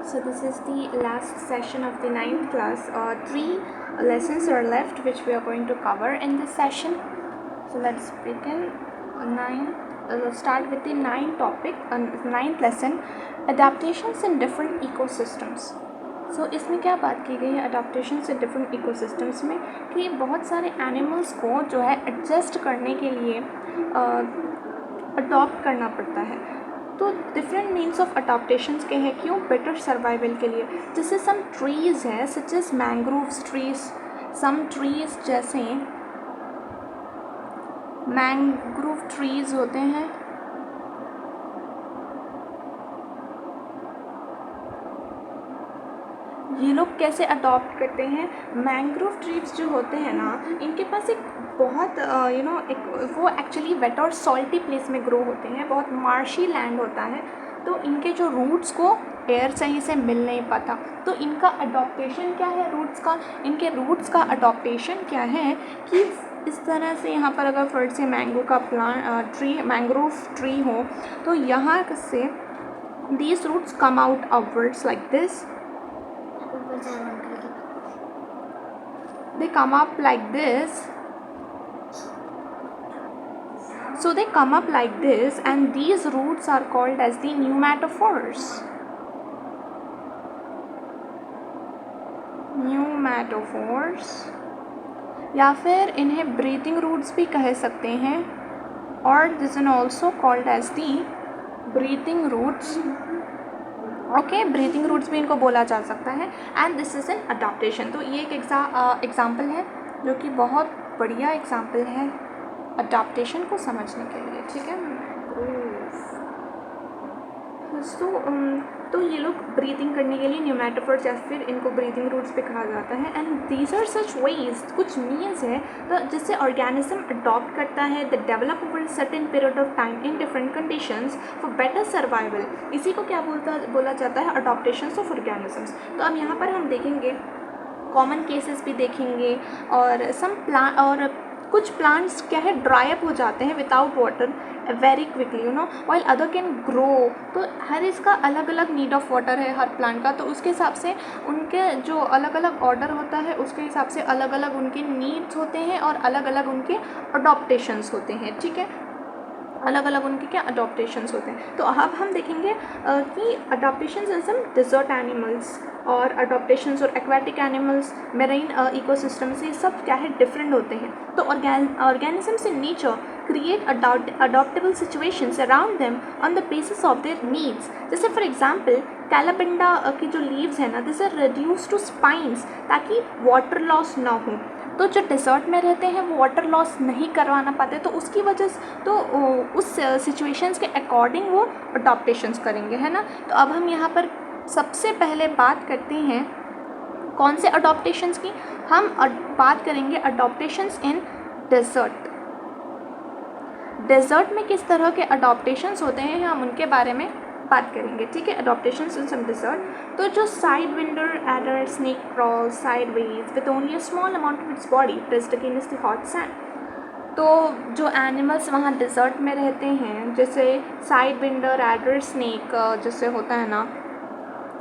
So this is the last session of the 9th class. Three lessons are left which we are going to cover in this session. So let's begin. Let's start with the ninth lesson, adaptations in different ecosystems. So इसमें क्या बात की गई है adaptations in different ecosystems में कि बहुत सारे एनिमल्स को जो है एडजस्ट करने के लिए अडॉप्ट करना पड़ता है. तो डिफरेंट मीन्स ऑफ अडाप्टेशंस के हैं क्यों? बेटर सर्वाइवल के लिए. जैसे सम ट्रीज़ हैं सच एज मैंग्रोव्स ट्रीज. सम ट्रीज़ जैसे मैंग्रोव ट्रीज़ होते हैं, ये लोग कैसे अडॉप्ट करते हैं? मैंग्रोव ट्रीज जो होते हैं ना, इनके पास एक बहुत एक वो एक्चुअली वेट और सॉल्टी प्लेस में ग्रो होते हैं, बहुत मार्शी लैंड होता है, तो इनके जो रूट्स को एयर सही से मिल नहीं पाता. तो इनका अडॉप्टेशन क्या है रूट्स का? इनके रूट्स का अडॉप्टेशन क्या है कि इस तरह से यहाँ पर अगर फर्ड से मैंगो का मैंग्रोव ट्री हो तो यहाँ से these roots come out upwards like this. They come up like this. So they come up like this and these roots are called as the pneumatophores. Pneumatophores या फिर इन्हें breathing roots भी कह सकते हैं और this is also called as the breathing roots. Okay, breathing roots भी इनको बोला जा सकता है. And this is an adaptation. तो ये एक एग्जाम्पल है जो कि बहुत बढ़िया एग्जाम्पल है अडाप्टेशन को समझने के लिए. ठीक है. तो ये लोग ब्रीथिंग करने के लिए न्यूमेटोफोर्स या फिर इनको ब्रीथिंग रूट्स पे कहा जाता है. And these are such ways, कुछ मीन्स है तो जिससे ऑर्गेनिज्म अडॉप्ट करता है the develop over certain period of time in different conditions for better survival. इसी को क्या बोला जाता है? Adaptations of organisms. तो अब यहाँ पर हम देखेंगे कॉमन केसेस भी देखेंगे और कुछ प्लांट्स क्या है ड्राई अप हो जाते हैं without water very quickly while other can grow. तो हर इसका अलग अलग नीड ऑफ वाटर है हर प्लांट का, तो उसके हिसाब से उनके जो अलग अलग ऑर्डर होता है उसके हिसाब से अलग अलग उनके नीड्स होते हैं और अलग अलग उनके अडॉप्टेशंस होते हैं. ठीक है, अलग अलग उनके क्या अडॉप्टेशंस होते हैं. तो अब हम देखेंगे कि अडॉप्टेशंस इन सम डिजर्ट एनिमल्स और अडॉप्टेशंस और एक्वाटिक एनिमल्स मेरीन इकोसिस्टम से सब क्या है डिफरेंट होते हैं. तो organisms in nature create adaptable situations around them on the basis of their needs. जैसे फॉर एग्जांपल कैलाबिंडा की जो लीव्स है ना, this are reduce to spines ताकि वाटर लॉस ना हो. तो जो डिज़र्ट में रहते हैं वो वाटर लॉस नहीं करवाना पाते, तो उसकी वजह से तो उस सिचुएशंस के अकॉर्डिंग वो अडॉप्टेशंस करेंगे, है ना. तो अब हम यहाँ पर सबसे पहले बात करते हैं कौन से अडॉप्टेशंस की? हम बात करेंगे अडॉप्टेशंस इन डेजर्ट. डेजर्ट में किस तरह के अडॉप्टेशंस होते हैं हम उनके बारे में बात करेंगे. ठीक है, अडॉप्टेशंस इन सम डिजर्ट. तो जो side vendor adder snake crawl sideways with only a small amount of its body pressed against the hot sand. तो जो एनिमल्स वहाँ डिजर्ट में रहते हैं जैसे साइड विंडर एडर स्नेक जैसे होता है ना,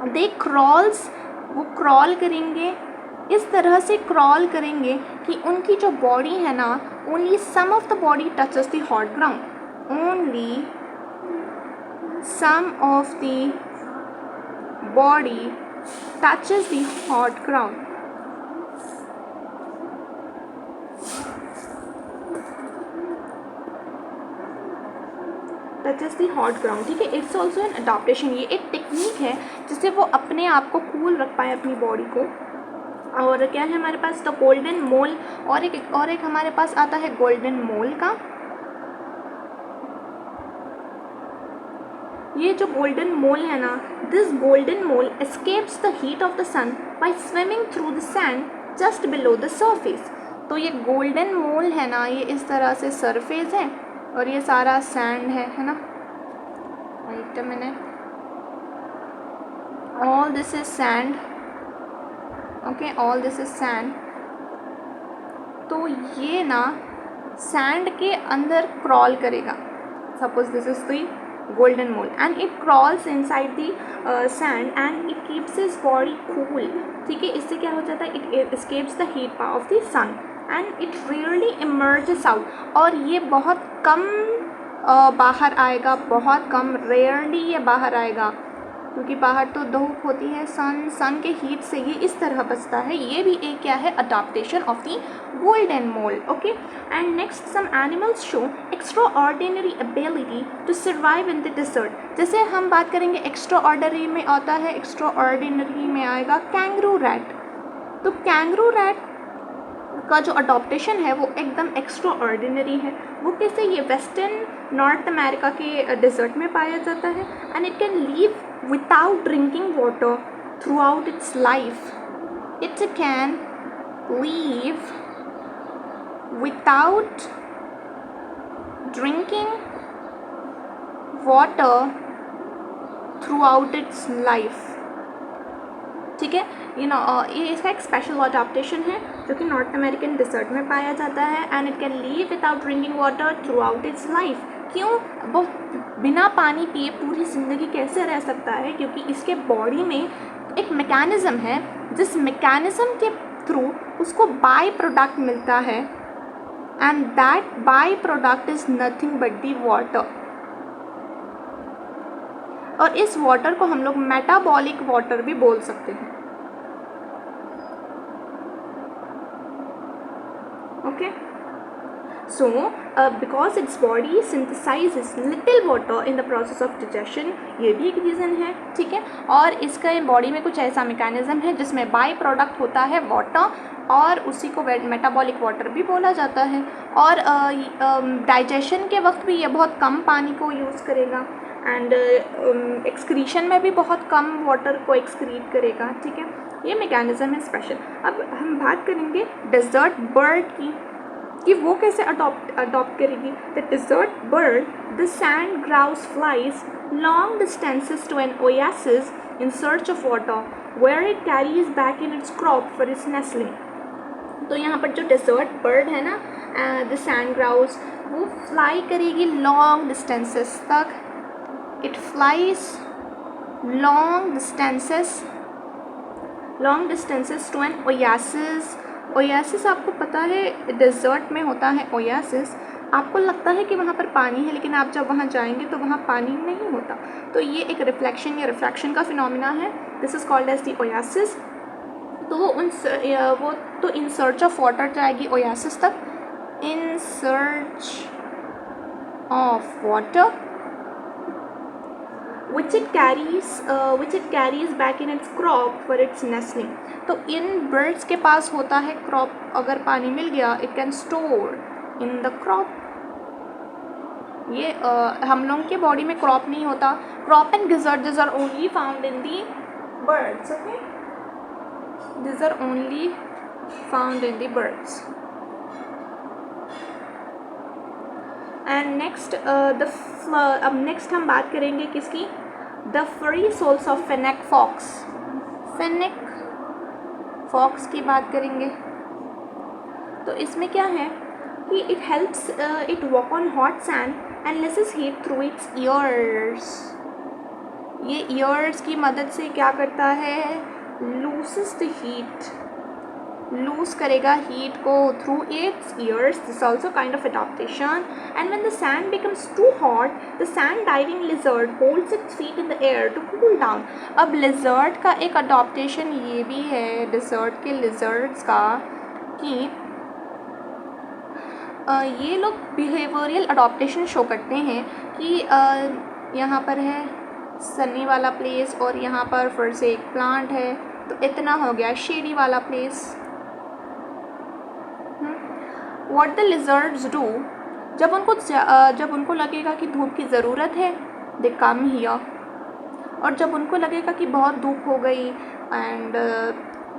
दे क्रॉल्स, वो क्रॉल करेंगे, इस तरह से क्रॉल करेंगे कि उनकी जो बॉडी है ना, only some of the body touches the hot ground. Only some of the body touches the hot ground. Touches the hot ground. ठीक है, इट्स ऑल्सो एन अडॉप्टेशन. ये एक टेक्निक है जिससे वो अपने आप को कूल रख पाए अपनी बॉडी को. और क्या है हमारे पास? द गोल्डन मोल. और एक हमारे पास आता है गोल्डन मोल का. ये जो गोल्डन मोल है ना, this golden mole escapes the heat of the sun by swimming through the sand just below the surface. तो ये गोल्डन मोल है ना, ये इस तरह से सरफेस है और ये सारा सैंड है ना. Wait a minute, all this is sand. Okay, all this is sand. तो ये ना सैंड के अंदर क्रॉल करेगा. Suppose this is the golden mole, and it crawls inside the sand and it keeps its body cool. ठीक है, इससे क्या हो जाता है, it escapes the heat of the sun and it rarely emerges out. और ये बहुत कम बाहर आएगा, बहुत कम, रेयरली ये बाहर आएगा, क्योंकि बाहर तो धूप होती है, सन के हीट से ये इस तरह बचता है. ये भी एक क्या है, adaptation of the golden mole. Okay, and next some animals show extraordinary ability to survive in the desert. जैसे हम बात करेंगे एक्स्ट्रा ऑर्डिनरी में आता है, एक्स्ट्रा ऑर्डिनरी में आएगा कैंगरू रैट. तो कैंगरू रैट का जो अडॉप्टेशन है वो एकदम एक्स्ट्रा ऑर्डिनरी है. वो कैसे, ये वेस्टर्न नॉर्थ अमेरिका के डिजर्ट में पाया जाता है and it can leave without drinking water throughout its life. It can live without drinking water throughout its life. ठीक है, ये इसका एक स्पेशल अडाप्टेशन है जो कि नॉर्थ अमेरिकन डिजर्ट में पाया जाता है and it can leave without drinking water through out it's life. क्यों, वो बिना पानी पिए पूरी ज़िंदगी कैसे रह सकता है, क्योंकि इसके बॉडी में एक मैकेनिज़्म है जिस मैकेनिज़्म के थ्रू उसको बाय प्रोडक्ट मिलता है and that by product is nothing but the water. और इस वाटर को हम लोग मेटाबॉलिक वाटर भी बोल सकते हैं. Okay, so because its body synthesizes little water in the process of digestion, ये भी एक रीज़न है. ठीक है, और इसका बॉडी में कुछ ऐसा मैकेनिज़्म है जिसमें बाय प्रोडक्ट होता है वाटर और उसी को मेटाबॉलिक वाटर भी बोला जाता है. और डाइजेशन के वक्त भी ये बहुत कम पानी को यूज़ करेगा एंड एक्सक्रीशन में भी बहुत कम वाटर को एक्सक्रीट करेगा. ठीक है, ये मैकेनिज़्म है स्पेशल. अब हम बात करेंगे डेजर्ट बर्ड की कि वो कैसे अडॉप्ट करेगी. The desert bird, the sand grouse flies long distances to an oasis in search of water where it carries back in its crop for its nestling. तो यहाँ पर जो डिजर्ट बर्ड है ना, द सैंड ग्राउस, वो fly करेगी long distances तक. It flies long distances to an oasis. Oasis आपको पता है डेजर्ट में होता है ओएसिस. आपको लगता है कि वहाँ पर पानी है, लेकिन आप जब वहाँ जाएंगे तो वहाँ पानी नहीं होता. तो ये एक रिफ्लेक्शन या रिफ्रैक्शन का फिनोमिना है. This is called as the oasis. तो वो तो इन सर्च ऑफ वाटर जाएगी ओएसिस तक. In search of water which it carries back in its crop for its nesting. तो इन बर्ड्स के पास होता है क्रॉप. अगर पानी मिल गया it can store in the crop. ये हम लोगों के बॉडी में क्रॉप नहीं होता. Crop and gizzard, this are only found in the birds. Okay, this are only found in the birds. And next अब नेक्स्ट हम बात करेंगे किसकी, द फरी सोल्स ऑफ फेनेक फॉक्स की बात करेंगे. तो इसमें क्या है कि it helps it walk on hot sand and lessens heat through its ears. ये ईयर्स की मदद से क्या करता है, लूसेस द हीट, लूज करेगा हीट को through its ears. This also kind of adaptation. And when the sand becomes too hot, the sand diving lizard holds its feet in the air to cool down. अब lizard का एक adaptation ये भी है dessert के lizards का कि ये लोग बिहेवियरल अडॉप्टेशन शो करते हैं कि यहाँ पर है सनी वाला प्लेस और यहाँ पर फिर से एक प्लांट है, तो इतना हो गया शेडी वाला place. What the lizards do, जब उनको लगेगा कि धूप की ज़रूरत है, they come here. और जब उनको लगेगा कि बहुत धूप हो गई एंड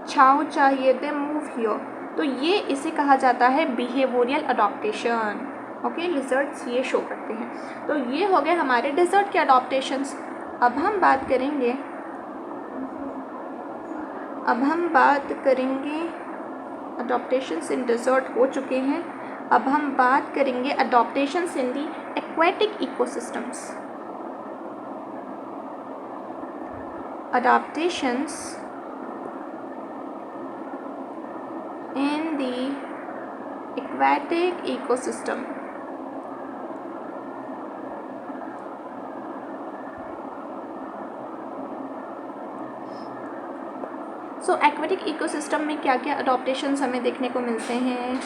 छाँव चाहिए, they move here. तो ये इसे कहा जाता है बिहेवियरल अडॉप्टेशन. ओके, लिजर्ड्स ये शो करते हैं. तो ये हो गए हमारे डिजर्ट के अडॉप्टेशंस. अब हम बात करेंगे अडॉप्टेशंस इन डिजर्ट हो चुके हैं. अब हम बात करेंगे adaptations in the aquatic ecosystems. adaptations in the aquatic ecosystem. So aquatic ecosystem में क्या क्या अडॉप्टेशंस हमें देखने को मिलते हैं?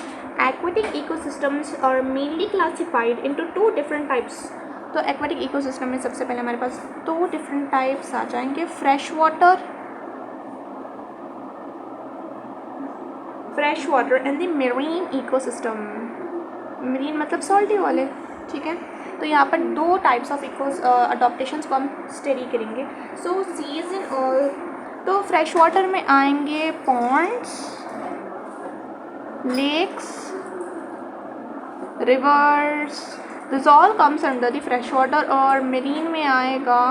Aquatic ecosystems are mainly classified into 2 different types. तो एक्वेटिक इकोसिस्टम में सबसे पहले हमारे पास 2 डिफरेंट टाइप्स आ जाएंगे. Fresh water and the marine ecosystem. Marine मतलब सॉल्टी वाले, ठीक है. तो यहाँ पर 2 टाइप्स ऑफ अडॉप्टेशंस को हम स्टडी करेंगे. सो सीज इन ऑल, तो फ्रेश वाटर में आएंगे ponds, lakes, rivers, this all comes under the fresh water. और मेरीन में आएगा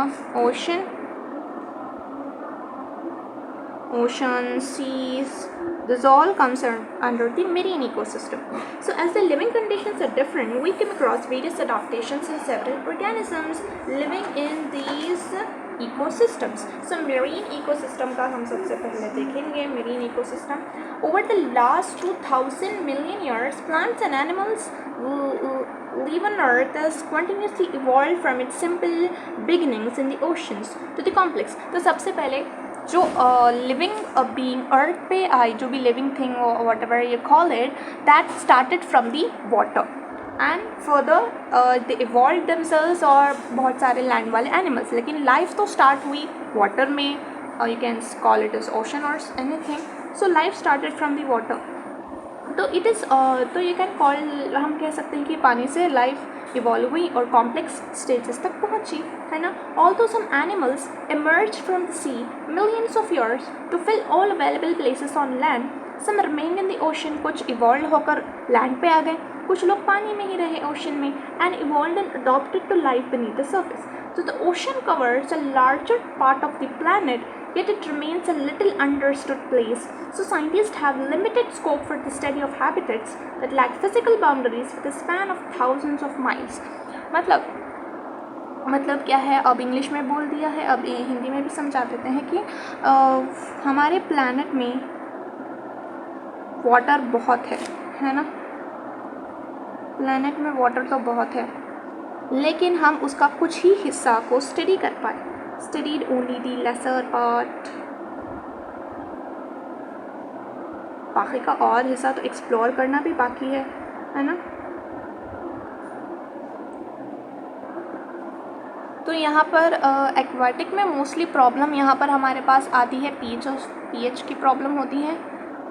ocean, seas, this all comes under the marine ecosystem. So as the living conditions are different, we come across various adaptations in several organisms living in these ecosystems. So marine ecosystem का हम सबसे पहले देखेंगे. marine ecosystem, over the last 2000 million years, plants and animals live on earth has continuously evolved from its simple beginnings in the oceans to the complex. तो सबसे पहले जो living being अर्थ पे आई, जो भी living thing what ever you call it, that started from the water and further they evolve themselves. और बहुत सारे लैंड वाले एनिमल्स, लेकिन लाइफ तो स्टार्ट हुई वाटर में. You can call it is ocean और anything. So life started from the water. तो इट इज़ तो यू कैन कॉल, हम कह सकते हैं कि पानी से लाइफ इवॉल्व हुई और कॉम्प्लेक्स स्टेजेस तक पहुंची, है ना. Although some animals emerge from the sea millions of years to fill all available places on land. Some remain in the ocean, कुछ इवॉल्व होकर लैंड पे आ गए, कुछ लोग पानी में ही रहे ओशन में, and evolve and adapted to life beneath the surface. So the ocean covers a larger part of the planet, yet it remains a little understood place. So scientists have limited scope for the study of habitats that lack physical boundaries with a span of thousands of miles. मतलब क्या है, अब English में बोल दिया है, अब हिंदी में भी समझा देते हैं कि हमारे प्लैनेट में वाटर बहुत है ना. प्लैनेट में वाटर तो बहुत है, लेकिन हम उसका कुछ ही हिस्सा को स्टडी कर पाए. Studied only the lesser part. बाकी का और हिस्सा तो एक्सप्लोर करना भी बाकी है ना. तो यहाँ पर एक्वाटिक में मोस्टली प्रॉब्लम यहाँ पर हमारे पास आती है पीएच की प्रॉब्लम होती है,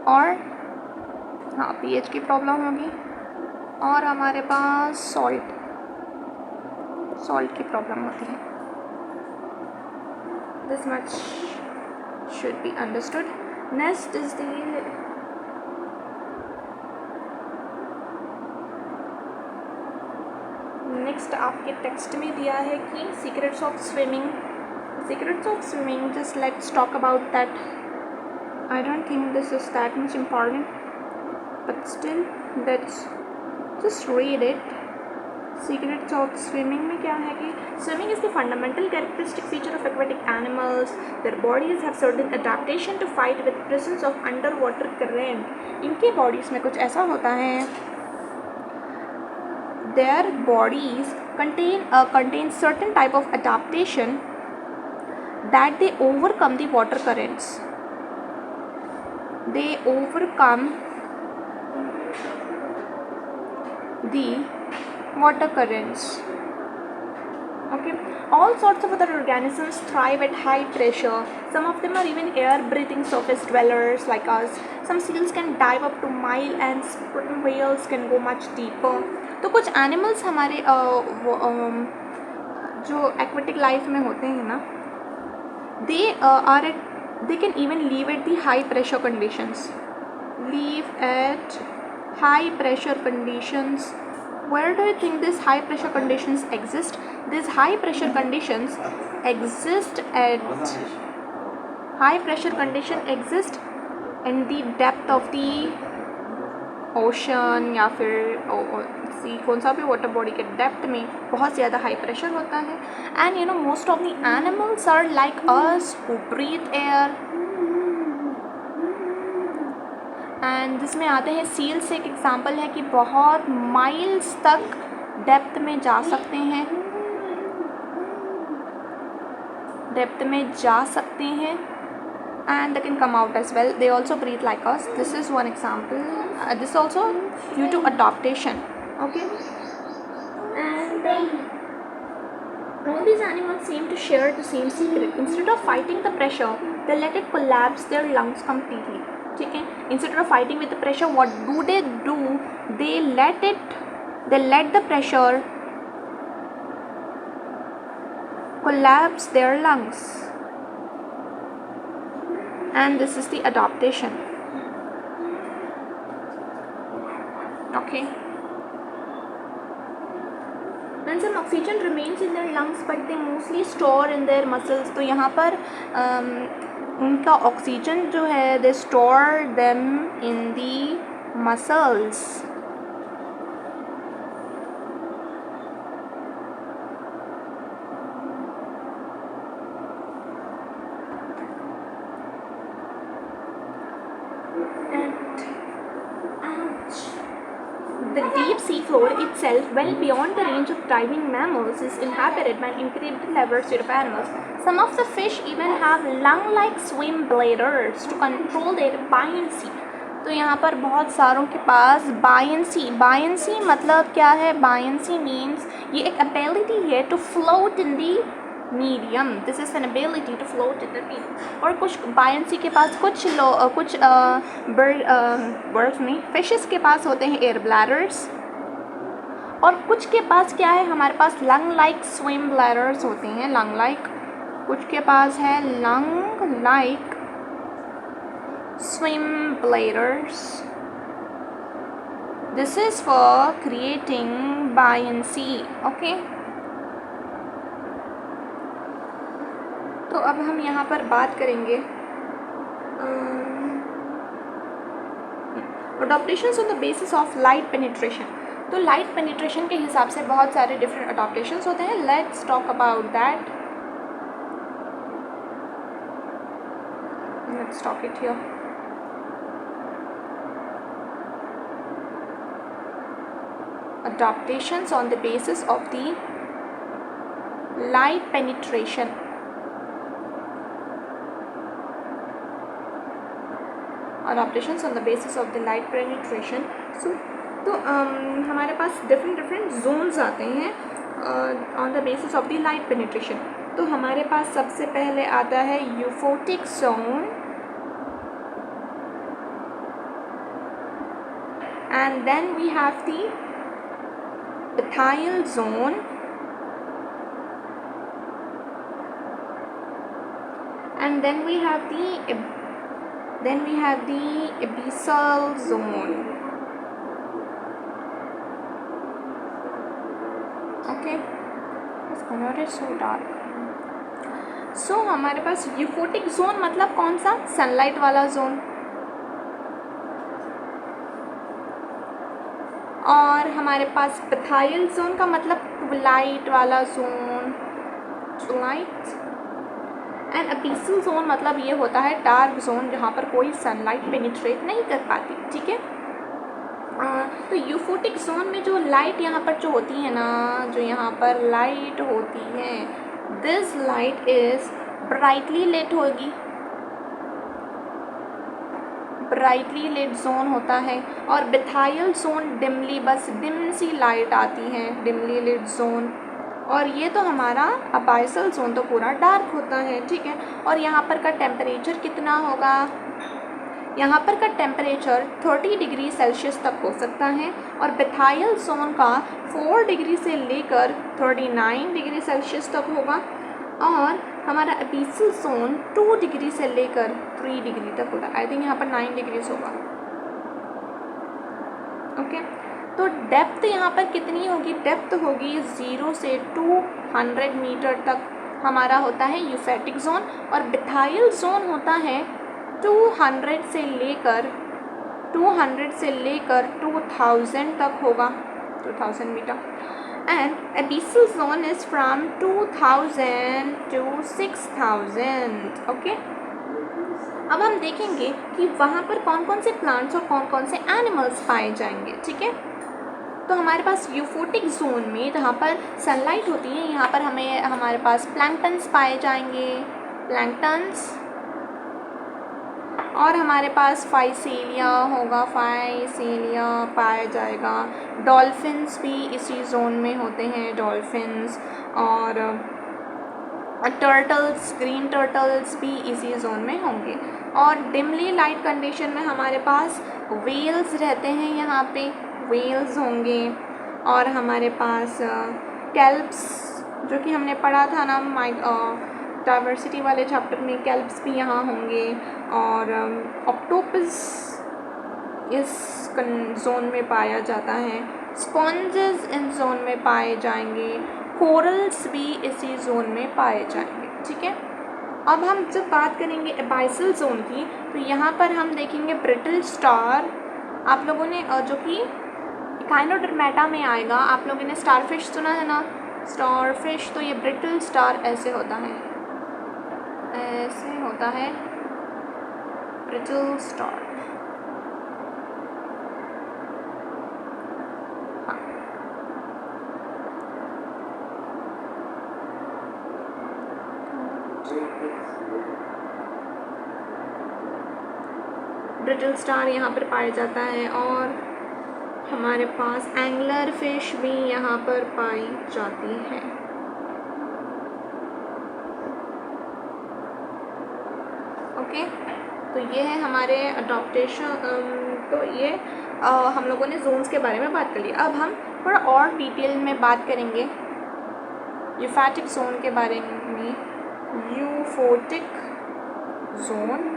और हाँ पीएच की प्रॉब्लम होगी, और हमारे पास सॉल्ट की प्रॉब्लम होती है. This much should be understood. Next is the next आपके टेक्स्ट में दिया है कि secrets of swimming. Just let's talk about that. I don't think this is that much important, but still let's just read it. Secrets of swimming में क्या है कि swimming is the fundamental characteristic feature of aquatic animals. Their bodies have certain adaptation to fight with presence of under water current. इनके bodies में कुछ ऐसा होता है, their bodies contain certain type of adaptation that they overcome the water currents. They overcome the water currents. Okay, all sorts of other organisms thrive at high pressure. Some of them are even air breathing surface dwellers like us. Some seals can dive up to mile and sperm whales can go much deeper. तो कुछ animals हमारे जो aquatic life में होते हैं ना, they can even live at the high pressure conditions. Where do you think these high pressure conditions exist? These high pressure conditions exist in the depth of the ocean या फिर सी कौन सा भी water body के depth में बहुत ज़्यादा high pressure होता है. And you know most of the animals are like us who breathe air. And जिसमें आते हैं सील्स. एक एग्जांपल है कि बहुत माइल्स तक डेप्थ में जा सकते हैं, डेप्थ में जा सकते हैं. And they can come out as well. They also breathe like us. This is one example. This also due to adaptation. Okay. And all these animals seem to share the same secret. Instead of fighting the pressure, they let it collapse their lungs completely. ठीक है. Instead of fighting with the pressure, what do? They let the pressure collapse their lungs. And this is the adaptation. Okay. And some oxygen remains in their lungs, but they mostly store in their muscles. तो यहाँ पर उनका oxygen जो है they store them in the muscles. The deep sea floor itself, well beyond the range of diving mammals, is inhabited by an incredibly diverse group of animals. Some of the fish even have lung-like swim bladders to control their buoyancy. तो यहाँ पर बहुत सारों के पास buoyancy मतलब क्या है? Buoyancy means ये एक ability है to float in the medium. This is an ability to float in the medium. और कुछ buoyancy के पास कुछ birds में fishes के पास होते हैं air bladders, और कुछ के पास क्या है? हमारे पास lung like swim bladders होते हैं. lung like, कुछ के पास है lung like swim bladders. This is for creating buoyancy. Okay. तो अब हम यहाँ पर बात करेंगे adaptations on the basis of light penetration. तो लाइट पेनिट्रेशन के हिसाब से बहुत सारे डिफरेंट अडॉप्टेशंस होते हैं. Let's talk about that. Let's talk it here. Adaptations on the basis of the light penetration. Adaptations on the basis of the light penetration. तो हमारे पास डिफरेंट जोन्स आते हैं on the basis of the light penetration. तो हमारे पास सबसे पहले आता है euphotic zone, and then we have the bathyal zone, and then we have the abyssal zone. Okay, this color is so dark. So हमारे पास यूफोटिक जोन मतलब कौन सा? सनलाइट वाला जोन. और हमारे पास बथाइल जोन का मतलब ट्विलाइट वाला जोन, ट्विलाइट. एंड अबीसल जोन मतलब ये होता है डार्क जोन जहाँ पर कोई सनलाइट पेनिट्रेट नहीं कर पाती. ठीक है. तो यूफोटिक जोन में जो लाइट यहाँ पर जो होती है ना, जो यहाँ पर लाइट होती है, this light is brightly lit होगी. ब्राइटली लिट जोन होता है. और बथाइल जोन डिमली, बस डिम सी लाइट आती है, डिमली लिट जोन. और ये तो हमारा अबाइसल जोन तो पूरा डार्क होता है. ठीक है. और यहाँ पर का टेम्परेचर कितना होगा? यहाँ पर का टेम्परेचर 30 डिग्री सेल्सियस तक हो सकता है. और बथाइल जोन का 4 डिग्री से लेकर 39 डिग्री सेल्सियस तक होगा. और हमारा अबीसल जोन 2 डिग्री से लेकर 3 डिग्री तक होगा. आई थिंक यहाँ पर 9 डिग्रीज होगा. ओके. तो डेप्थ यहाँ पर कितनी होगी? डेप्थ होगी 0 से 200 मीटर तक हमारा होता है यूफोटिक जोन. और बथाइल जोन होता है 200 से लेकर 200 से लेकर 2000 तक होगा, 2000 metre. And abyssal zone is from 2000 to 6000। Okay, अब हम देखेंगे कि वहाँ पर कौन कौन से प्लांट्स और कौन कौन से एनिमल्स पाए जाएंगे। ठीक है, तो हमारे पास यूफोटिक जोन में जहाँ पर सनलाइट होती है, यहाँ पर हमारे पास प्लैंक्टन्स पाए जाएंगे, प्लैंक्टन्स, और हमारे पास फाइसीलिया होगा, फाइसीलिया पाया जाएगा। डॉल्फिन्स भी इसी जोन में होते हैं, डॉल्फिन्स, और टर्टल्स, ग्रीन टर्टल्स भी इसी जोन में होंगे। और डिमली लाइट कंडीशन में हमारे पास वेल्स रहते हैं, यहाँ पे वेल्स होंगे, और हमारे पास कैल्प्स, जो कि हमने पढ़ा था ना डाइवर्सिटी वाले चैप्टर में, कैल्प्स भी यहाँ होंगे, और ऑक्टोपस इस जोन में पाया जाता है, स्पॉन्जेस इन जोन में पाए जाएंगे, कोरल्स भी इसी जोन में पाए जाएंगे। ठीक है, अब हम जब बात करेंगे एबाइसल जोन की, तो यहाँ पर हम देखेंगे ब्रिटल स्टार। आप लोगों ने जो कि एकाइनोडर्मेटा में आएगा, आप लोगों ने स्टारफिश सुना है ना, स्टारफिश, तो ये ब्रिटल स्टार ऐसे होता है, ऐसे होता है ब्रिटल स्टार। ब्रिटल स्टार यहाँ पर पाया जाता है, और हमारे पास एंगलर फिश भी यहाँ पर पाई जाती है। ओके, तो ये है हमारे अडॉप्टेशन। तो ये हम लोगों ने जोन्स के बारे में बात कर ली। अब हम थोड़ा और डिटेल में बात करेंगे यूफोटिक जोन के बारे में। यूफोटिक जोन,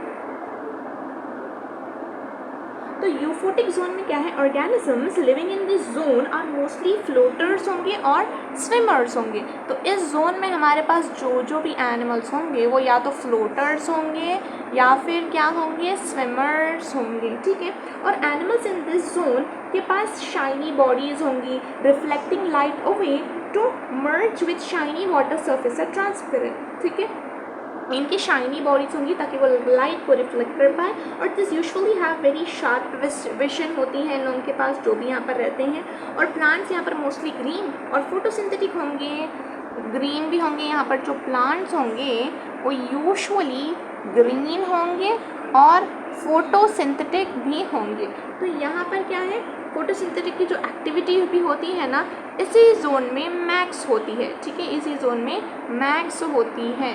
तो यूफोटिक जोन में क्या है, organisms living in this zone are mostly floaters होंगे और स्विमर्स होंगे। तो इस जोन में हमारे पास जो भी एनिमल्स होंगे वो या तो फ्लोटर्स होंगे या फिर क्या होंगे, स्विमर्स होंगे। ठीक है, और एनिमल्स इन दिस जोन के पास शाइनी बॉडीज होंगी, reflecting light away to merge with shiny water surface है ट्रांसपेरेंट। ठीक है, इनकी शाइनी बॉडीज होंगी ताकि वो लाइट को रिफ्लेक्ट कर पाए, और this usually have very sharp vision होती है इन लोगों के पास, जो भी यहाँ पर रहते हैं। और प्लांट्स यहाँ पर मोस्टली ग्रीन और फोटोसिंथेटिक होंगे, ग्रीन भी होंगे। यहाँ पर जो प्लांट्स होंगे वो यूजुअली ग्रीन होंगे और फोटोसिंथेटिक भी होंगे। तो यहाँ पर क्या है, फोटोसिंथेटिक की जो एक्टिविटी भी होती है ना, इसी जोन में मैक्स होती है। ठीक है, इसी जोन में मैक्स होती है।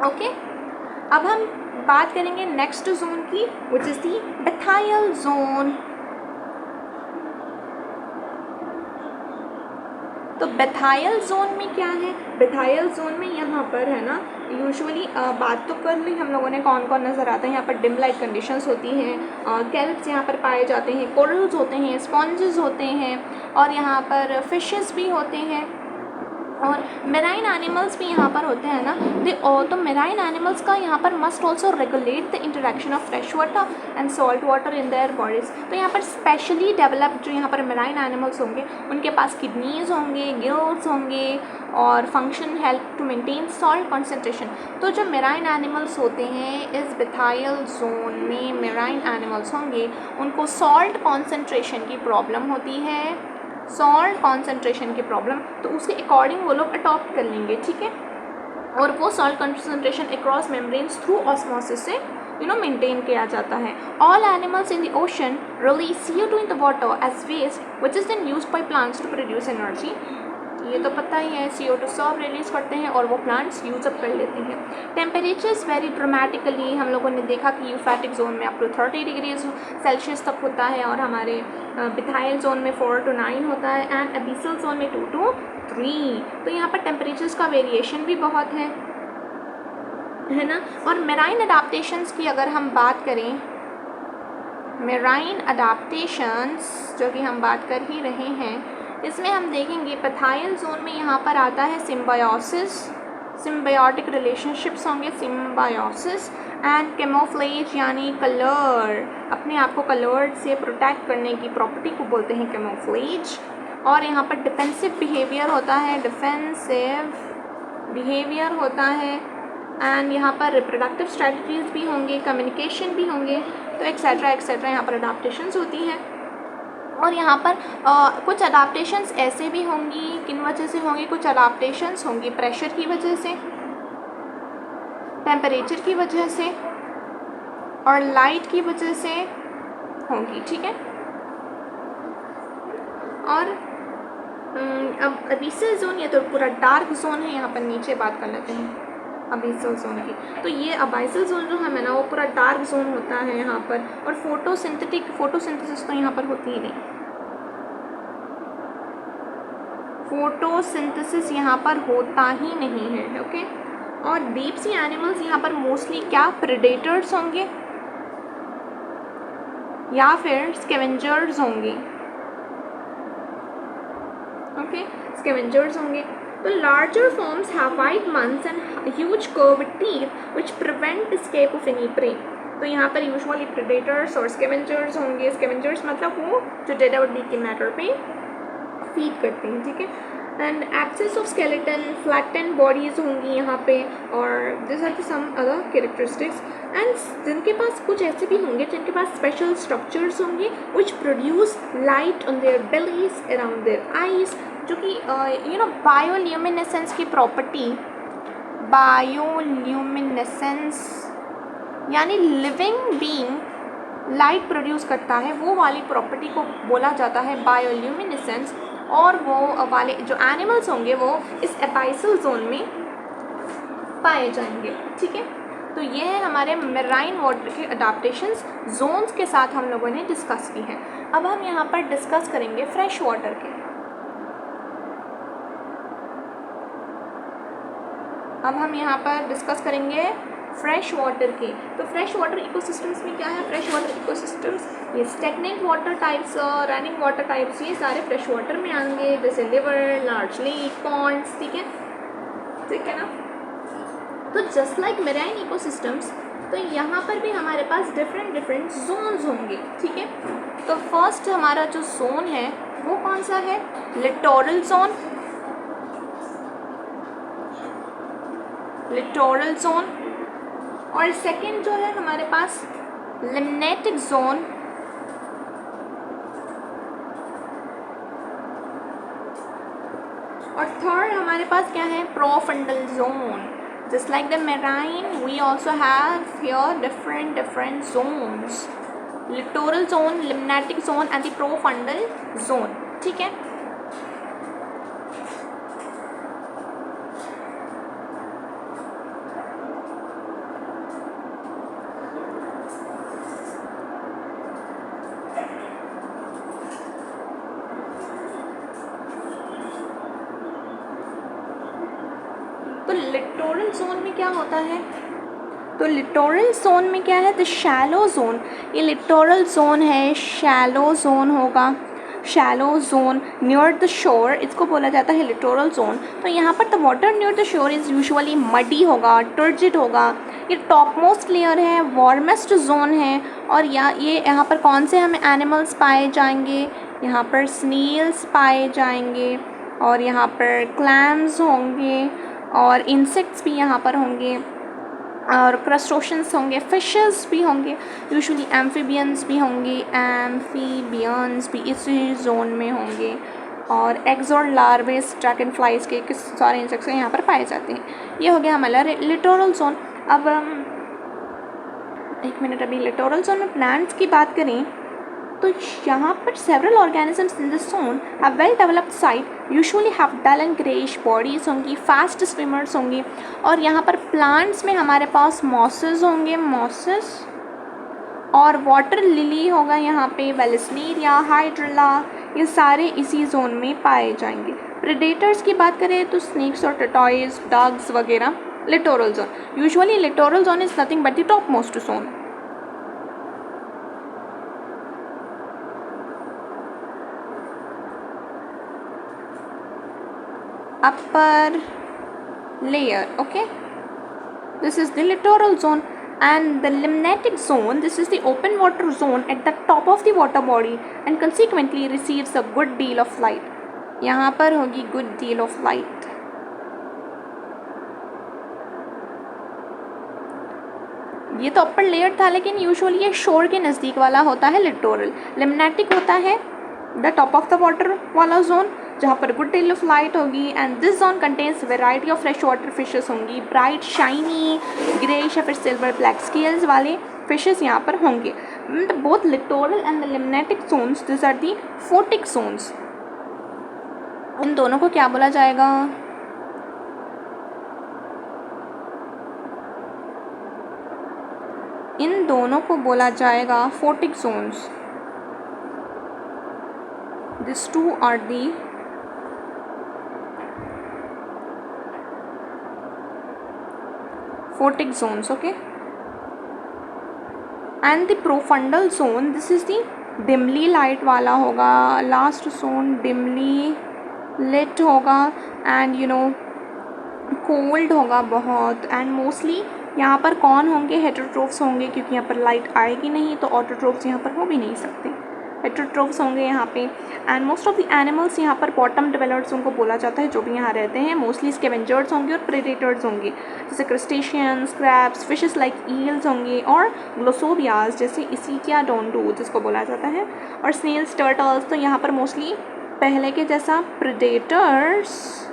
ओके, अब हम बात करेंगे नेक्स्ट जोन की, विच इज़ दी बेथाइल जोन। तो बेथाइल जोन में क्या है, बेथाइल जोन में यहाँ पर है ना, यूजुअली बात तो कर ली हम लोगों ने कौन कौन नज़र आता है। यहाँ पर डिम लाइट कंडीशंस होती हैं, कैल्प्स यहाँ पर पाए जाते हैं, कोरल्स होते हैं, स्पॉन्जेस होते हैं, और यहाँ पर फिशेस भी होते हैं, और मेराइन एनिमल्स भी यहाँ पर होते हैं ना। तो मेराइन एनिमल्स का यहाँ पर must also regulate the interaction of fresh water and salt water in their bodies. तो यहाँ पर स्पेशली डेवलप्ड जो यहाँ पर मेराइन एनिमल्स होंगे उनके पास किडनीज होंगे, गिल्स होंगे, और function help to maintain salt concentration. तो जो मेराइन एनिमल्स होते हैं इस बेथाइल जोन में, मेराइन एनिमल्स होंगे उनको सॉल्ट कॉन्सेंट्रेशन की प्रॉब्लम होती है, सॉल्ट कॉन्सेंट्रेशन की प्रॉब्लम, तो उसके अकॉर्डिंग वो लोग अडॉप्ट कर लेंगे। ठीक है, और वो salt concentration across membranes through osmosis से मेंटेन किया जाता है। All animals in the ocean release CO2 in the water as waste which is then used by plants to produce energy. ये तो पता ही है, CO2 सब रिलीज़ करते हैं और वो प्लांट्स यूज अप कर लेते हैं। टेम्परेचर्स वेरी ड्रामेटिकली, हम लोगों ने देखा कि यूफोटिक जोन में अप टू 30 डिग्री सेल्सियस तक होता है, और हमारे बेथाइल जोन में 4 to 9 होता है, एंड एबिसल जोन में 2 to 3। तो यहाँ पर टेम्परेचर्स का वेरिएशन भी बहुत है ना। और मेराइन अडाप्टेशंस की अगर हम बात करें, मेराइन अडाप्टेशंस जो कि हम बात कर ही रहे हैं, इसमें हम देखेंगे बेथाइल जोन में यहाँ पर आता है सिम्बायोसिस, सिम्बायोटिक रिलेशनशिप्स होंगे, सिम्बायोसिस, एंड कैमोफ्लेज यानी कलर, अपने आप को कलर से प्रोटेक्ट करने की प्रॉपर्टी को बोलते हैं कैमोफ्लेज। और यहाँ पर डिफेंसिव बिहेवियर होता है, डिफेंसिव बिहेवियर होता है, एंड यहाँ पर रिप्रोडक्टिव स्ट्रेटजीज भी होंगे, कम्युनिकेशन भी होंगे, तो एक्सेट्रा एक्सेट्रा यहाँ पर अडाप्टेशंस होती हैं। और यहाँ पर कुछ अडाप्टेशंस ऐसे भी होंगी, किन वजह से होंगी, कुछ अडाप्टेशंस होंगी प्रेशर की वजह से, टेम्परेचर की वजह से और लाइट की वजह से होंगी, ठीक है। और अब अबीसल जोन, ये तो पूरा डार्क जोन है, यहाँ पर नीचे बात कर लेते हैं अबीसल जोन की। तो ये अबाइसल जोन जो है ना वो पूरा डार्क जोन होता है यहाँ पर, और फोटोसिंथेसिस तो यहाँ पर होती ही नहीं, फोटोसिंथेसिस यहाँ पर होता ही नहीं है, ओके। और डीप सी एनिमल्स यहाँ पर मोस्टली क्या प्रेडेटर्स होंगे या फिर स्कैवेंजर्स होंगे, ओके, स्कैवेंजर्स होंगे। तो larger forms have wide mouths and huge curved teeth which prevent escape of any prey. तो यहाँ पर यूजुअली प्रेडेटर्स और स्कैवेंजर्स होंगे। स्कैवेंजर्स मतलब वो जो डेड और डीके मैटर पे फीड करते हैं, ठीक है। And absence of skeleton, flatten bodies होंगी यहाँ पे, और this are some other characteristics. And जिनके पास कुछ ऐसे भी होंगे जिनके पास स्पेशल स्ट्रक्चर्स होंगे which produce light on their bellies around their eyes, जो कि बायोल्यूमिनेसेंस की प्रॉपर्टी, बायोल्यूमिनेसेंस यानी लिविंग बीइंग लाइट प्रोड्यूस करता है, वो वाली प्रॉपर्टी को बोला जाता है बायोल्यूमिनेसेंस। और वो वाले जो एनिमल्स होंगे वो इस एबाइसल जोन में पाए जाएंगे, ठीक है। तो ये है हमारे मेराइन वाटर के अडाप्टेशंस जोन्स के साथ हम लोगों ने डिस्कस की हैं। अब हम यहाँ पर डिस्कस करेंगे फ्रेश वाटर के। अब हम यहाँ पर डिस्कस करेंगे फ्रेश वाटर के। तो फ्रेश वाटर इकोसिस्टम्स में क्या है, फ्रेश वाटर इकोसिस्टम्स ये stagnant water types, running water types, ये सारे फ्रेश वाटर में आएंगे, जैसे रिवर, लार्ज लेक, पॉन्ड्स, ठीक है ना। तो जस्ट लाइक मेराइन इकोसिस्टम्स, तो यहाँ पर भी हमारे पास डिफरेंट जोन्स होंगे, ठीक है। तो फर्स्ट हमारा जो जोन है वो कौन सा है, लिटोरल जोन, लिटोरल जोन। और सेकंड जो है हमारे पास लिम्नेटिक जोन, और थर्ड हमारे पास क्या है, profundal zone. Just like the marine we also have here different zones, littoral zone, limnetic zone and the profundal zone, ठीक है। तो लिटोरल जोन में क्या होता है, तो लिटोरल जोन में क्या है, द शैलो जोन। ये लिटोरल जोन है, शैलो जोन होगा, shallow zone near the shore, इसको बोला जाता है लिटोरल जोन। तो यहाँ पर the water near the shore is usually muddy होगा, टर्जिड होगा। ये टॉप मोस्ट लेयर है, वार्मेस्ट जोन है। और ये यहाँ पर कौन से हमें एनिमल्स पाए जाएंगे, यहाँ पर स्नेल्स पाए जाएंगे, और यहाँ पर क्लैम्स होंगे, और इंसेक्ट्स भी यहाँ पर होंगे, और क्रस्टोशंस होंगे, फिशेस भी होंगे, यूजुअली एम्फीबियंस भी होंगे, एम्फीबियंस भी इसी जोन में होंगे। और एग्स और लार्वेस ड्रैगन फ्लाइज के किस सारे इंसेक्ट्स यहाँ पर पाए जाते हैं। ये हो गया हमारा लिटोरल जोन। अब एक मिनट, अभी लिटोरल जोन में प्लांट्स की बात करें तो यहाँ पर several organisms in this zone have well developed sight, usually have dull and greyish bodies होंगी, फास्ट स्विमर्स होंगी। और यहाँ पर प्लांट्स में हमारे पास मॉसेस होंगे, मॉसेस, और वाटर लिली होगा यहाँ पे, वेलिस्नेरिया, हाइड्रिला, ये सारे इसी जोन में पाए जाएंगे। प्रेडेटर्स की बात करें तो स्नेक्स और टर्टॉइज, डग्स वगैरह, littoral zone. Usually littoral zone is nothing but the top most zone. Upper, layer. Okay, this is the littoral zone. And the limnatic zone, this is the open water zone at the top of the water body and consequently receives a good deal of light. यहाँ पर होगी good deal of light. ये तो upper layer था, लेकिन usually ये शोर के नज़दीक वाला होता है लिटोरल. लिम्नेटिक होता है the top of the water वाला जोन, जहाँ पर गुड डील ऑफ लाइट होगी. And this zone contains variety of fresh water fishes होंगी, ब्राइट शाइनी ग्रेइश या फिर सिल्वर ब्लैक स्केल्स वाले फिशेस यहाँ पर होंगे. Both littoral and the limnetic zones, this are the photic zones. इन दोनों को क्या बोला जाएगा? इन दोनों को बोला जाएगा photic zones. This two are the photic zones. Okay, and the profundal zone, this is the dimly light वाला होगा. लास्ट zone dimly lit होगा and you know cold होगा बहुत. एंड मोस्टली यहाँ पर कौन होंगे? हेटेरोट्रोफ्स होंगे, क्योंकि यहाँ पर लाइट आएगी नहीं, तो ऑटोट्रोफ्स यहाँ पर हो भी नहीं सकते. हेटेरोट्रोफ्स होंगे यहाँ पे. And most of the animals यहाँ पर बॉटम डिवेलपर्स उनको बोला जाता है, जो भी यहाँ रहते हैं. मोस्टली स्कैवेंजर्स होंगे और प्रेडेटर्स होंगे, जैसे crustaceans, crabs, fishes like eels होंगे, और ग्लोसोबियाज जैसे इसिकिया डोंडू जिसको बोला जाता है, और स्नेल्स, टर्टल्स. तो यहाँ पर मोस्टली पहले के जैसा प्रेडेटर्स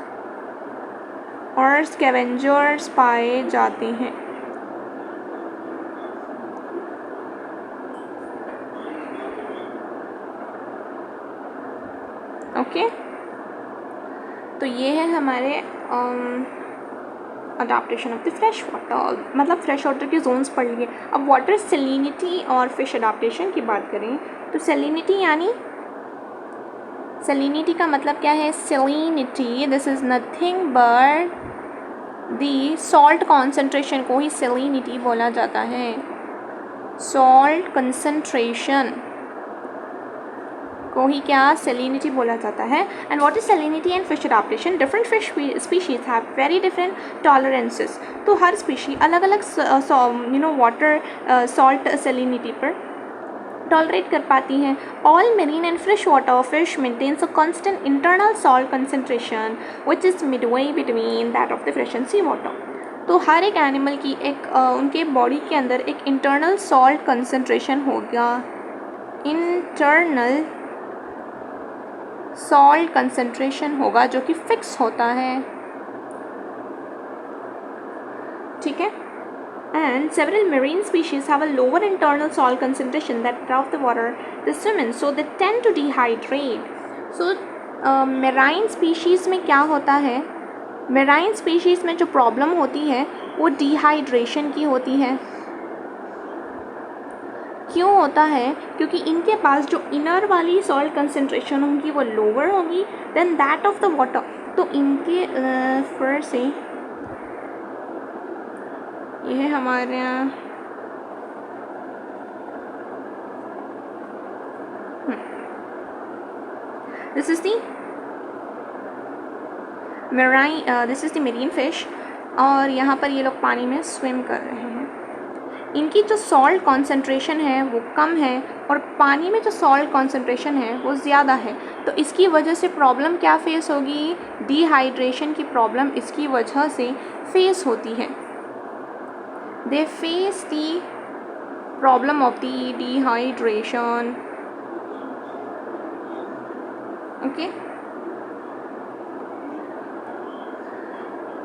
और स्कैवेंजर्स पाए जाते हैं. ओके, तो ये है हमारे adaptation of the fresh water, मतलब फ्रेश वाटर के जोन्स पढ़ लिए. अब वाटर सेलिनिटी और फिश अडाप्टेशन की बात करें तो सेलिनिटी यानी, सेलिनिटी का मतलब क्या है? Salinity, this is nothing but the salt concentration को ही सेलिनिटी बोला जाता है. सॉल्ट कंसंट्रेशन को ही क्या? सेलिनिटी बोला जाता है. And what is salinity and fish adaptation? Different fish species have very different tolerances. तो हर स्पीशी अलग अलग वाटर सॉल्ट सेलिनिटी पर टॉलरेट कर पाती हैं. All marine and fresh water fish maintains a constant internal salt concentration which is midway between that of the fresh and sea water. तो हर एक एनिमल की एक उनके बॉडी के अंदर एक इंटरनल सॉल्ट कंसंट्रेशन होगा. इंटरनल सॉल्ट कंसंट्रेशन होगा जो कि फिक्स होता है. ठीक है. And several marine species have a lower internal salt concentration that draw the water they swim in, so they tend to dehydrate. So marine species में क्या होता है? marine species में जो प्रॉब्लम होती है वो डिहाइड्रेशन की होती है. क्यों होता है? क्योंकि इनके पास जो इनर वाली सॉल्ट कंसंट्रेशन होगी वो लोअर होगी then that of the water. तो इनके फिर से यह हमारे यहाँ this is the marine fish, और यहाँ पर ये लोग पानी में स्विम कर रहे हैं. इनकी जो सॉल्ट कॉन्सेंट्रेशन है वो कम है और पानी में जो सॉल्ट कॉन्सेंट्रेशन है वो ज़्यादा है. तो इसकी वजह से प्रॉब्लम क्या फेस होगी? डिहाइड्रेशन की प्रॉब्लम इसकी वजह से फेस होती है. They face the problem of the dehydration. Okay,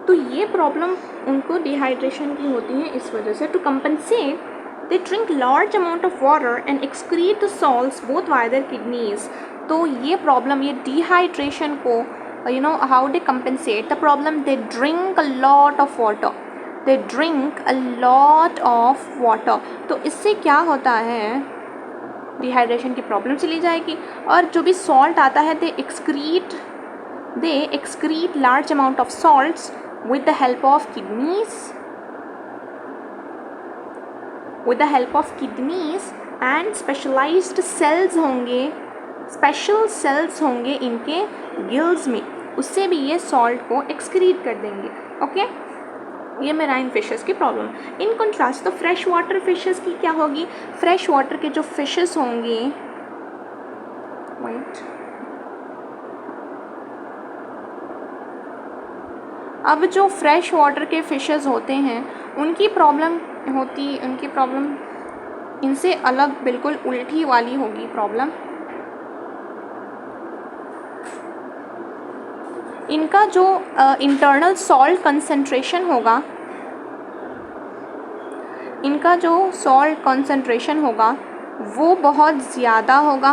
तो ये प्रॉब्लम उनको डिहाइड्रेशन की होती है इस वजह से. To compensate they drink large amount of water and excrete the salts both via their kidneys. तो ये प्रॉब्लम, ये डिहाइड्रेशन को how they compensate the problem? They drink a lot of water. They drink a lot of water. तो इससे क्या होता है? Dehydration की प्रॉब्लम चली जाएगी. और जो भी सॉल्ट आता है दे excrete large amount of salts with the help of kidneys. With the help of kidneys and specialized cells होंगे, special cells होंगे इनके gills में. उससे भी ये सॉल्ट को एक्सक्रीट कर देंगे। ओके, ये मेराइन फिशेस की प्रॉब्लम। इन कंट्रास्ट तो फ्रेश वाटर फिशेस की क्या होगी? फ्रेश वाटर के जो फिशेस होंगे, वाइट, अब जो फ्रेश वाटर के फिशेस होते हैं उनकी प्रॉब्लम इनसे अलग, बिल्कुल उल्टी वाली होगी प्रॉब्लम। इनका जो इंटरनल सॉल्ट कंसंट्रेशन होगा, वो बहुत ज़्यादा होगा,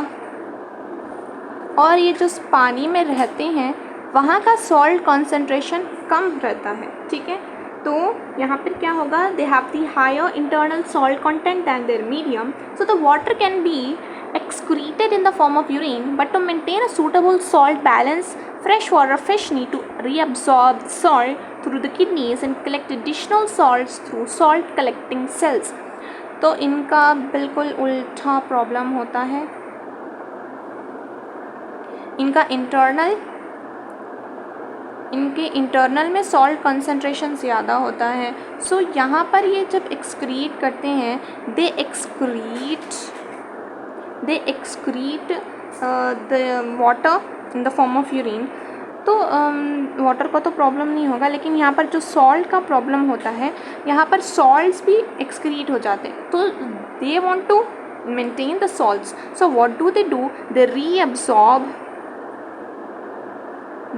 और ये जो पानी में रहते हैं वहाँ का सॉल्ट कंसंट्रेशन कम रहता है। ठीक है, तो यहाँ पर क्या होगा? They have the higher internal salt content than their medium, so the water can be excreted in the form of urine, but to maintain a suitable salt balance, freshwater fish need to reabsorb salt through the kidneys and collect additional salts through salt collecting cells. तो इनका बिल्कुल उल्टा problem होता है। इनके internal में salt concentration ज़्यादा होता है। सो यहाँ पर ये जब एक्सक्रीट करते हैं, दे excrete the water in the form of urine। तो वाटर का तो प्रॉब्लम नहीं होगा, लेकिन यहाँ पर जो सॉल्ट का प्रॉब्लम होता है, यहाँ पर सॉल्ट्स भी एक्सक्रीट हो जाते हैं। तो they want to maintain the salts, so what do? They reabsorb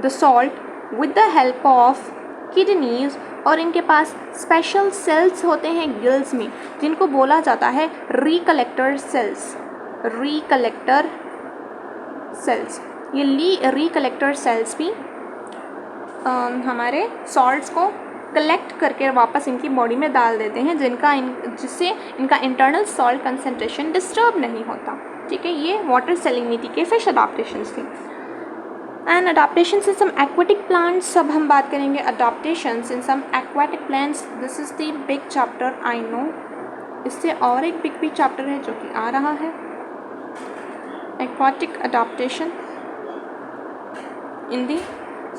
the salt with the help of kidneys, और इनके पास स्पेशल सेल्स होते हैं गिल्स में, जिनको बोला जाता है रिकलेक्टर सेल्स। ये रिकलेक्टर सेल्स भी हमारे सॉल्ट्स को कलेक्ट करके वापस इनकी बॉडी में डाल देते हैं, जिससे इनका इंटरनल सॉल्ट कंसंट्रेशन डिस्टर्ब नहीं होता। ठीक है, ये वाटर सैलिनिटी के फिश अडाप्टेशंस थी। And adaptations in some aquatic plants, अब हम बात करेंगे adaptations in some aquatic plants. This is the big chapter, I know. इससे और एक बिग चैप्टर है जो कि आ रहा है, एक्वेटिक अडाप्टेशन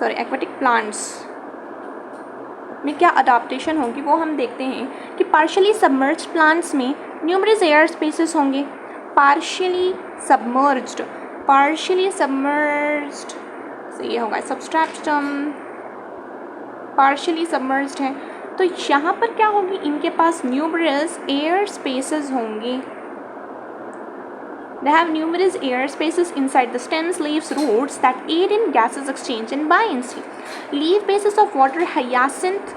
एक्वेटिक प्लांट्स में क्या अडाप्टेशन होगी वो हम देखते हैं कि पार्शियली सबमर्ज्ड प्लांट्स में न्यूमरस एयर स्पेसेस होंगे। पार्शियली सबमर्ज्ड ये होगा सब्सट्रैक्ट टर्म, पार्शियली सबमर्ज्ड है। तो यहाँ पर क्या होगी? इनके पास न्यूमरस एयर स्पेसेस होंगे। They have numerous air spaces inside the stems, leaves, roots that aid in gases exchange and buoyancy. Leaf bases of water hyacinth,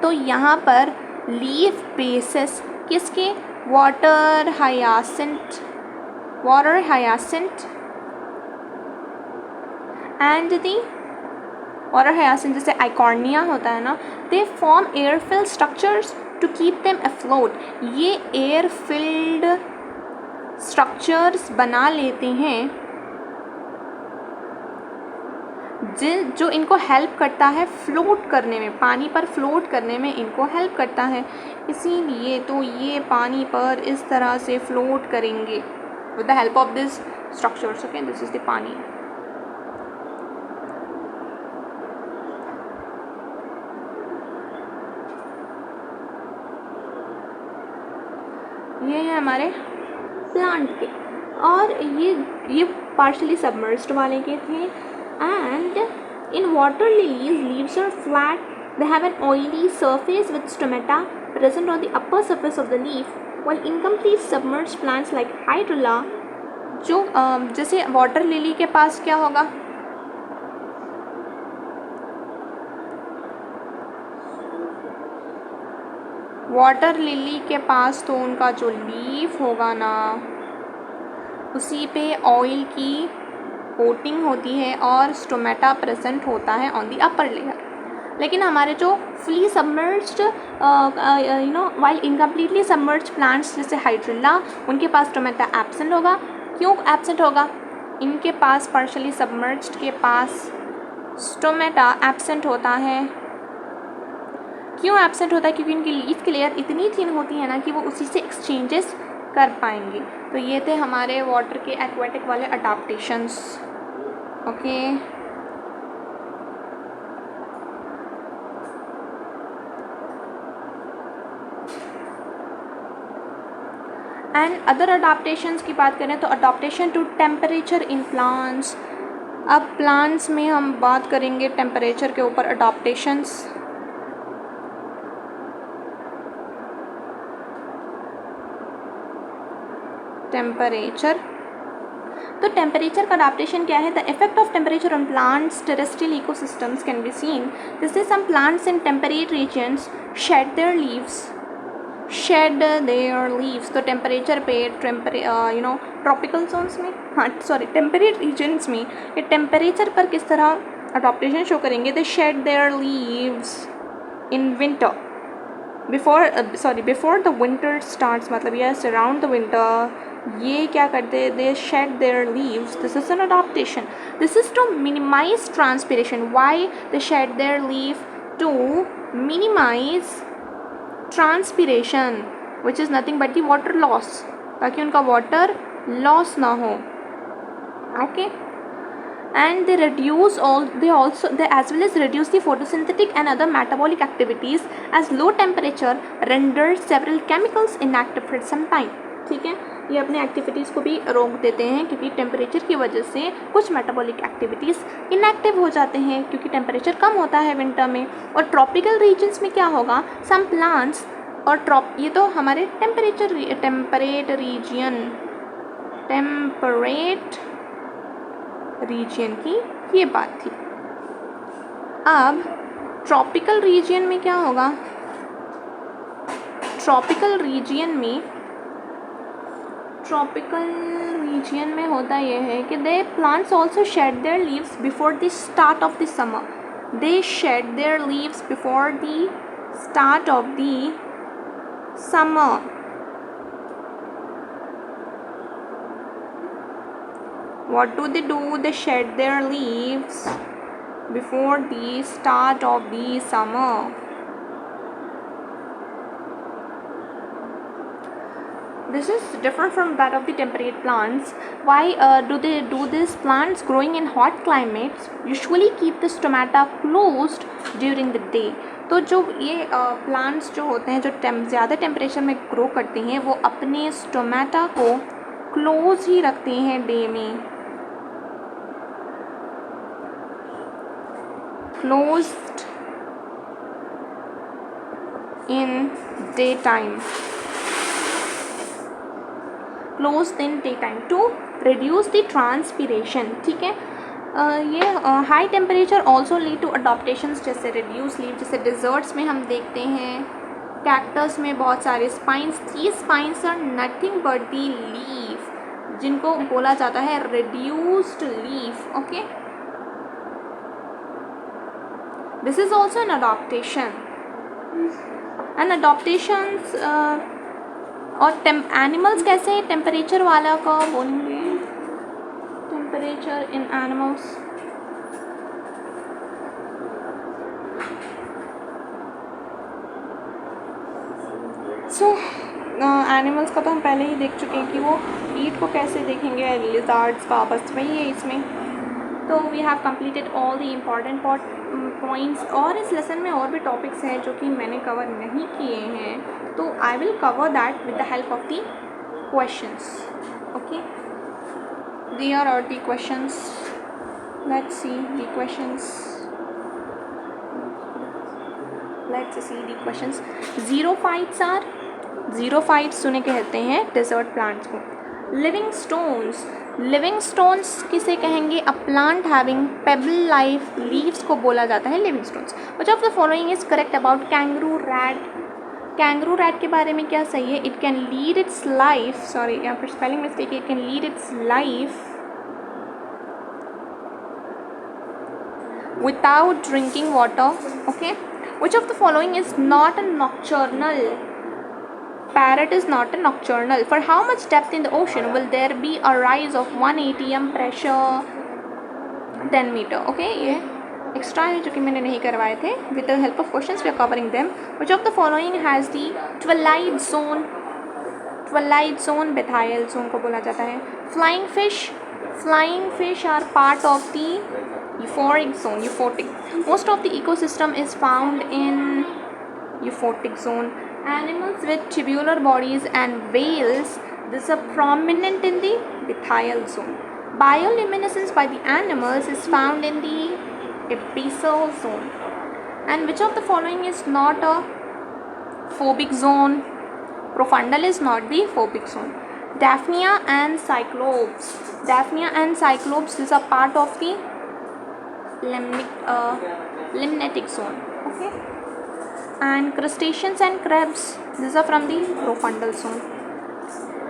तो यहाँ पर leaf bases किसके? water hyacinth and the water hyacinth जैसे Eichhornia होता है ना, they form air filled structures to keep them afloat। ये air filled structures बना लेते हैं जो इनको हेल्प करता है फ्लोट करने में, पानी पर फ्लोट करने में इनको हेल्प करता है। इसीलिए तो ये पानी पर इस तरह से फ्लोट करेंगे with the help of this structures. Okay, this is the पानी। ये है हमारे प्लांट के, और ये पार्शली सबमर्ज्ड वाले के थे। And in water lilies leaves are flat, they have an oily surface with stomata present on the upper surface of the leaf, while incomplete submerged plants like hydrilla, जो जैसे water lily के पास क्या होगा? Water lily के पास तो उनका जो leaf होगा ना, उसी पे ऑयल की कोटिंग होती है और स्टोमेटा प्रेजेंट होता है ऑन द अपर लेयर। लेकिन हमारे जो fully submerged while incompletely submerged plants जैसे हाइड्रिल्ला, उनके पास स्टोमेटा एब्सेंट होगा। क्यों एब्सेंट होगा? इनके पास पार्शियली सबमर्ज्ड के पास स्टोमेटा एब्सेंट होता है। क्यों एब्सेंट होता है? क्योंकि इनकी लीफ की लेयर इतनी थिन होती है ना कि वो उसी से एक्सचेंजेस कर पाएंगे। तो ये थे हमारे वाटर के एक्वेटिक वाले adaptations. Okay, and other adaptations की बात करें तो adaptation to temperature in plants. अब प्लांट्स में हम बात करेंगे टेम्परेचर के ऊपर अडाप्टेशंस। टेम्परेचर, तो टेम्परेचर का अडाप्टेशन क्या है? The effect of temperature on plants terrestrial ecosystems can be seen. जैसे some plants in temperate regions shed their leaves, तो टेम्परेचर पे ट्रॉपिकल जोन्स में, टेम्परेट रीजन्स में ये टेम्परेचर पर किस तरह अडॉप्टेशन शो करेंगे? They shed their leaves in winter before the winter starts, मतलब यस अराउंड द विंटर ये क्या करते हैं? They shed their leaves, this is an adaptation. This is to minimise transpiration. Why they shed their leave? To minimise transpiration which is nothing but the water loss, ताकि उनका water loss ना हो। Okay, and they as well as reduce the photosynthetic and other metabolic activities as low temperature renders several chemicals inactive for some time। ठीक है, ये अपने activities को भी रोक देते हैं क्योंकि टेम्परेचर की वजह से कुछ मेटाबॉलिक एक्टिविटीज़ इनएक्टिव हो जाते हैं क्योंकि टेम्परेचर कम होता है विंटर में। और ट्रॉपिकल रीजन्स में क्या होगा? सम प्लांट्स और ये तो हमारे टेम्परेट रीजन की ये बात थी। अब ट्रॉपिकल रीजन में क्या होगा? ट्रॉपिकल रीजन में होता ये है कि they plants also shed their leaves before the start of the summer. They shed their leaves before the start of the summer. What do they do? They shed their leaves before the start of the summer. This is different from that of the temperate plants. Why do they do this? Plants growing in hot climates usually keep the stomata closed during the day. तो जो ये plants जो होते हैं जो ज़्यादा temperature में grow करते हैं वो अपने स्टोमेटा को क्लोज ही रखते हैं डे में, closed in daytime to reduce the transpiration। ठीक है, ये high temperature also lead to adaptations जैसे रिड्यूस लीव, जैसे डिज़र्ट्स में हम देखते हैं कैक्टस में बहुत सारे spines. The spines are nothing but the leaf, जिनको बोला जाता है reduced leaf. Okay, this is also an adaptation and adaptations। और एनिमल्स कैसे टेम्परेचर वाला का बोलेंगे? Temperature in animals, so animals का तो हम पहले ही देख चुके हैं कि वो ईट को कैसे देखेंगे, लिजार्ड्स का, बस वही है इसमें। तो we have completed all the important points. और इस लेसन में और भी टॉपिक्स हैं जो कि मैंने कवर नहीं किए हैं, तो I will cover that with the help of the questions. Okay, there are the questions, let's see the questions. 0 or 0 सुने कहते हैं डेजर्ट प्लांट्स को। लिविंग स्टोन्स किसे कहेंगे? A plant having pebble like leaves को बोला जाता है living stones. Which of the following is correct about kangaroo rat? Kangaroo rat के बारे में क्या सही है? It can lead its life, sorry यहाँ पर स्पेलिंग मिस्टेक है, it can lead its life without drinking water. Okay, which of the following is not a nocturnal? Parrot is not a nocturnal. For how much depth in the ocean will there be a rise of 1 atm pressure 10 meter? Okay, ये extra है जो कि मैंने नहीं करवाए थे। With the help of questions we are covering them. Which of the following has the twilight zone? Twilight zone Bethial zone को बोला जाता है। Flying fish are part of the euphoric zone. Most of the ecosystem is found in euphotic zone. Animals with tubular bodies and whales This is prominent in the bathyal zone. Bioluminescence by the animals is found in the abyssal zone. And which of the following is not a phobic zone? Profundal is not the phobic zone. Daphnia and Cyclops. Daphnia and Cyclops is a part of the limnetic zone. Okay. And crustaceans and crabs, these are from the profundal zone.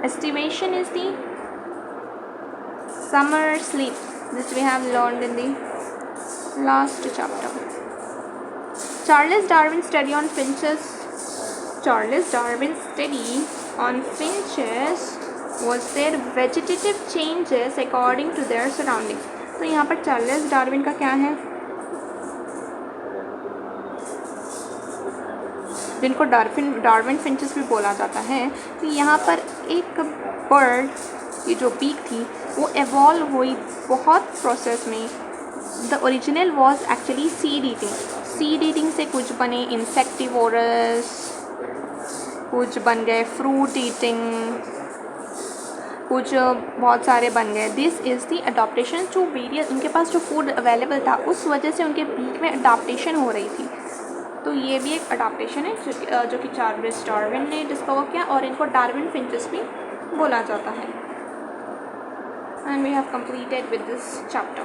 Estivation is the summer sleep. This we have learned in the last chapter. Charles Darwin's study on finches. Charles Darwin's study on finches was their vegetative changes according to their surroundings. तो यहाँ पर Charles Darwin का क्या है, जिनको Darwin finches भी बोला जाता है. तो यहाँ पर एक बर्ड की जो बीक थी वो एवॉल्व हुई बहुत प्रोसेस में. The original was actually seed eating. Seed eating से कुछ बने इंसेक्टिवोरस, कुछ बन गए फ्रूट ईटिंग, कुछ बहुत सारे बन गए. This is the adaptation to various. उनके पास जो फूड अवेलेबल था उस वजह से उनके बीक में अडॉप्टेशन हो रही थी. तो ये भी एक अडॉप्टेशन है जो कि चार्ल्स डार्विन ने डिस्कवर किया और इनको डार्विन फिंचेस भी बोला जाता है. And we have completed with this chapter.